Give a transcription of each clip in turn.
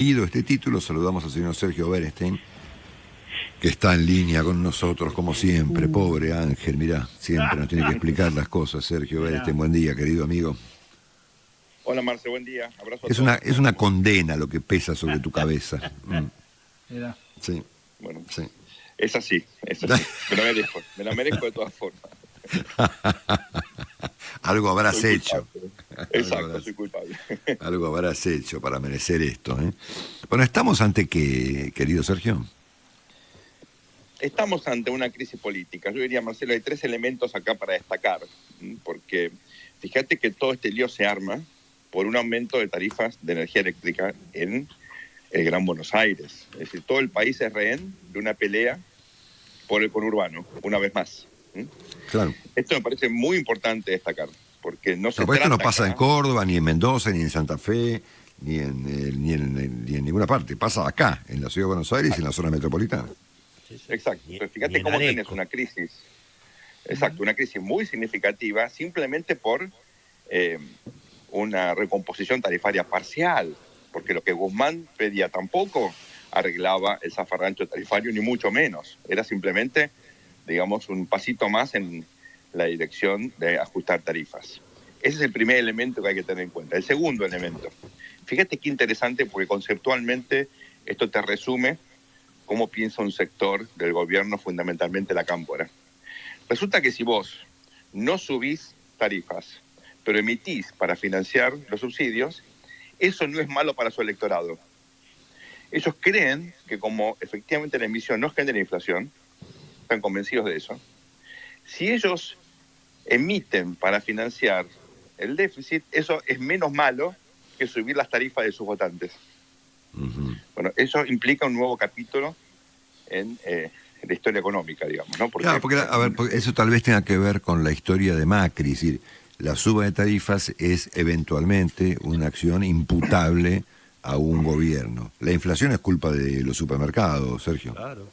Ido este título, saludamos al señor Sergio Berenstein, que está en línea con nosotros, como siempre. Pobre Ángel, mirá, siempre nos tiene que explicar las cosas. Sergio Berenstein, buen día, querido amigo. Hola Marce, buen día, abrazo a Es una todos. condena lo que pesa sobre tu cabeza. Sí, Bueno, sí. es así. Me la merezco de todas formas. Algo habrás Soy hecho. culpable. Algo Exacto, habrás, soy culpable. algo habrás hecho para merecer esto, ¿eh? Bueno, ¿estamos ante qué, querido Sergio? Estamos ante una crisis política. Yo diría, Marcelo, hay tres elementos acá para destacar, porque fíjate que todo este lío se arma por un aumento de tarifas de energía eléctrica en el Gran Buenos Aires. Es decir, todo el país es rehén de una pelea por el conurbano, una vez más. Claro. Esto me parece muy importante destacar, porque no se No, pues esto no trata pasa en acá. Córdoba, ni en Mendoza, ni en Santa Fe, ni en ninguna parte. Pasa acá, en la ciudad de Buenos Aires y en la zona metropolitana. Exacto. Entonces, fíjate cómo tenés una crisis, exacto, una crisis muy significativa simplemente por eh, una recomposición tarifaria parcial, porque lo que Guzmán pedía tampoco arreglaba el zafarrancho tarifario, ni mucho menos. Era simplemente, digamos, un pasito más en la dirección de ajustar tarifas. Ese es el primer elemento que hay que tener en cuenta. El segundo elemento, fíjate qué interesante, porque conceptualmente esto te resume cómo piensa un sector del gobierno, fundamentalmente la cámpora. Resulta que si vos no subís tarifas, pero emitís para financiar los subsidios, eso no es malo para su electorado. Ellos creen que como efectivamente la emisión no genera inflación, están convencidos de eso, si ellos emiten para financiar el déficit, eso es menos malo que subir las tarifas de sus votantes. Bueno, eso implica un nuevo capítulo en la historia económica, digamos, ¿no? Claro, porque, a ver, porque eso tal vez tenga que ver con la historia de Macri, es decir, la suba de tarifas es eventualmente una acción imputable a un gobierno. La inflación es culpa de los supermercados, Sergio. Claro.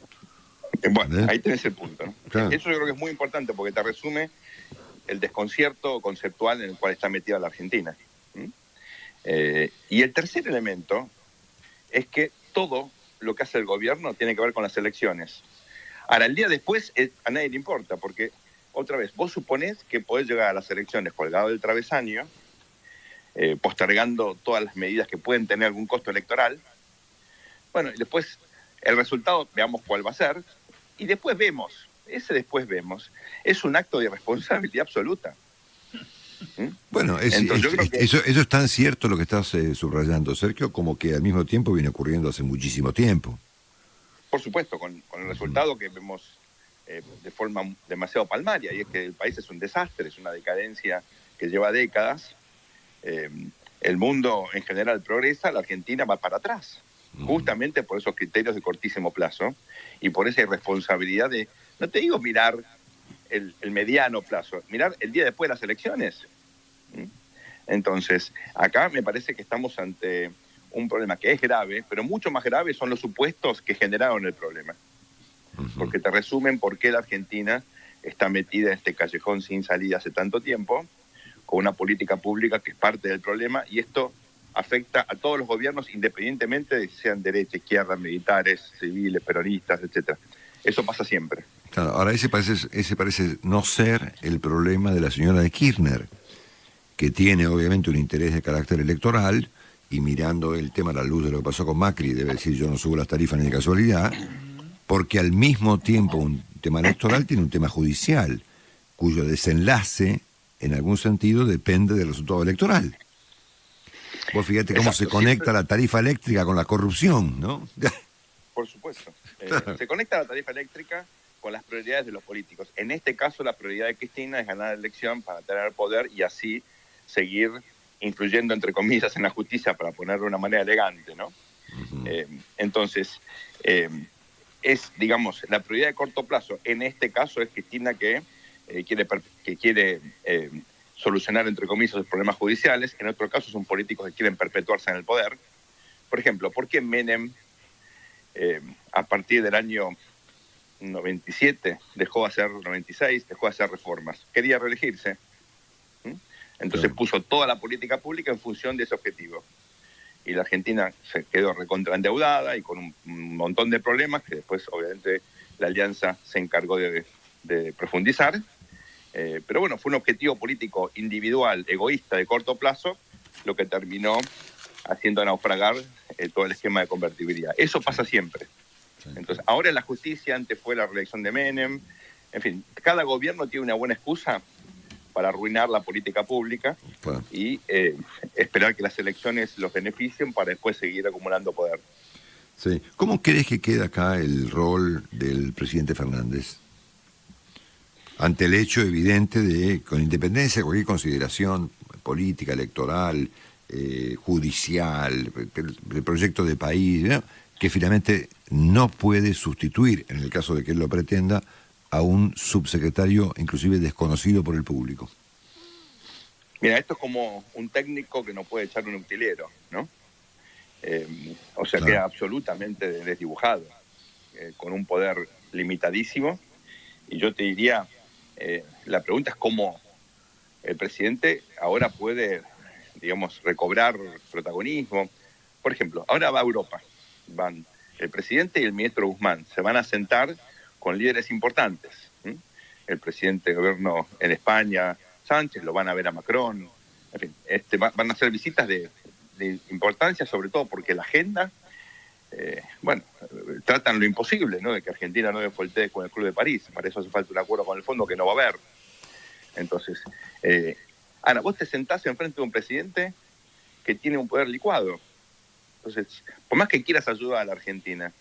Bueno, ahí tenés el punto, ¿no? Claro. Eso yo creo que es muy importante porque te resume el desconcierto conceptual en el cual está metida la Argentina. Y el tercer elemento es que todo lo que hace el gobierno tiene que ver con las elecciones. Ahora, el día después a nadie le importa, porque, otra vez, vos suponés que podés llegar a las elecciones colgado del travesaño, postergando todas las medidas que pueden tener algún costo electoral. Bueno, y después el resultado, veamos cuál va a ser, y después vemos. Ese después vemos. Es un acto de irresponsabilidad absoluta. Bueno, eso es tan cierto lo que estás subrayando, Sergio, como que al mismo tiempo viene ocurriendo hace muchísimo tiempo. Por supuesto, con el resultado que vemos de forma demasiado palmaria, y es que el país es un desastre, es una decadencia que lleva décadas. El mundo en general progresa, la Argentina va para atrás, justamente por esos criterios de cortísimo plazo y por esa irresponsabilidad de, no te digo mirar el mediano plazo, mirar el día después de las elecciones. Entonces, acá me parece que estamos ante un problema que es grave, pero mucho más grave son los supuestos que generaron el problema. Porque te resumen por qué la Argentina está metida en este callejón sin salida hace tanto tiempo, con una política pública que es parte del problema, y esto afecta a todos los gobiernos, independientemente de que sean derecha, izquierda, militares, civiles, peronistas, etc. Eso pasa siempre. Claro, ahora ese parece no ser el problema de la señora de Kirchner, que tiene obviamente un interés de carácter electoral, y mirando el tema a la luz de lo que pasó con Macri, debe decir yo no subo las tarifas ni de casualidad, porque al mismo tiempo un tema electoral tiene un tema judicial, cuyo desenlace, en algún sentido, depende del resultado electoral. Vos fíjate cómo se conecta la tarifa eléctrica con la corrupción, ¿no? Por supuesto. Se conecta la tarifa eléctrica con las prioridades de los políticos. En este caso, la prioridad de Cristina es ganar la elección para tener poder y así seguir influyendo, entre comillas, en la justicia, para ponerlo de una manera elegante, ¿no? Entonces, es, digamos, la prioridad de corto plazo. En este caso es Cristina que quiere solucionar, entre comillas, los problemas judiciales. En otro caso son políticos que quieren perpetuarse en el poder. Por ejemplo, ¿por qué Menem, a partir del año 97, 96, dejó de hacer reformas? Quería reelegirse. Entonces puso toda la política pública en función de ese objetivo. y la Argentina se quedó recontraendeudada y con un montón de problemas que después obviamente la alianza se encargó de profundizar. Pero bueno, fue un objetivo político individual, egoísta, de corto plazo, lo que terminó haciendo naufragar todo el esquema de convertibilidad. Eso pasa siempre. Entonces, ahora la justicia, antes fue la reelección de Menem, en fin, cada gobierno tiene una buena excusa para arruinar la política pública y esperar que las elecciones los beneficien para después seguir acumulando poder. Sí. ¿Cómo crees que queda acá el rol del presidente Fernández? Ante el hecho evidente de, con independencia de cualquier consideración política, electoral, judicial, el proyecto de país, ¿no?, que finalmente no puede sustituir, en el caso de que él lo pretenda, a un subsecretario inclusive desconocido por el público. Mira, esto es como un técnico que no puede echar un utilero, ¿no? O sea, claro, queda absolutamente desdibujado, con un poder limitadísimo. Y yo te diría, la pregunta es cómo el presidente ahora puede, digamos, recobrar protagonismo. Por ejemplo, ahora va a Europa, van el presidente y el ministro Guzmán, se van a sentar con líderes importantes. El presidente de gobierno en España, Sánchez, lo van a ver a Macron. En fin, van a hacer visitas de importancia, sobre todo porque la agenda, tratan lo imposible, ¿no?, de que Argentina no defaultee con el Club de París. Para eso hace falta un acuerdo con el fondo que no va a haber. Entonces, Ana, vos te sentás enfrente de un presidente que tiene un poder licuado. Entonces, por más que quieras ayudar a la Argentina,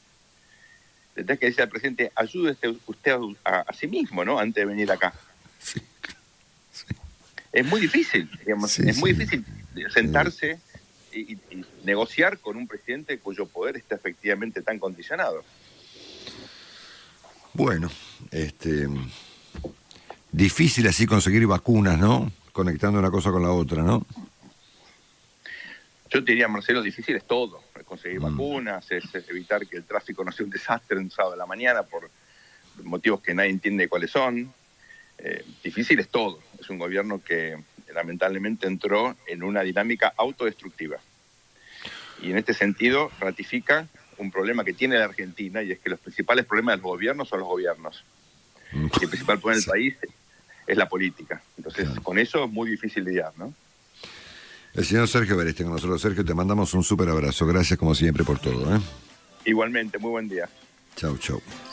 le tenés que decir al presidente, ayude usted a sí mismo, ¿no?, antes de venir acá. Sí. Sí. Es muy difícil, digamos, sí, es muy difícil sentarse y negociar con un presidente cuyo poder está efectivamente tan condicionado. Bueno, difícil así conseguir vacunas, ¿no?, conectando una cosa con la otra, ¿no? Yo te diría, Marcelo, difícil es todo. Es conseguir vacunas, es evitar que el tráfico no sea un desastre un sábado de la mañana por motivos que nadie entiende cuáles son. Difícil es todo. Es un gobierno que lamentablemente entró en una dinámica autodestructiva. Y en este sentido ratifica un problema que tiene la Argentina, y es que los principales problemas del gobierno son los gobiernos. Y el principal problema del país es la política. Entonces, con eso es muy difícil lidiar, ¿no? El señor Sergio Bereste con nosotros. Sergio, te mandamos un súper abrazo. Gracias como siempre por todo, ¿eh? Igualmente, muy buen día. Chau, chau.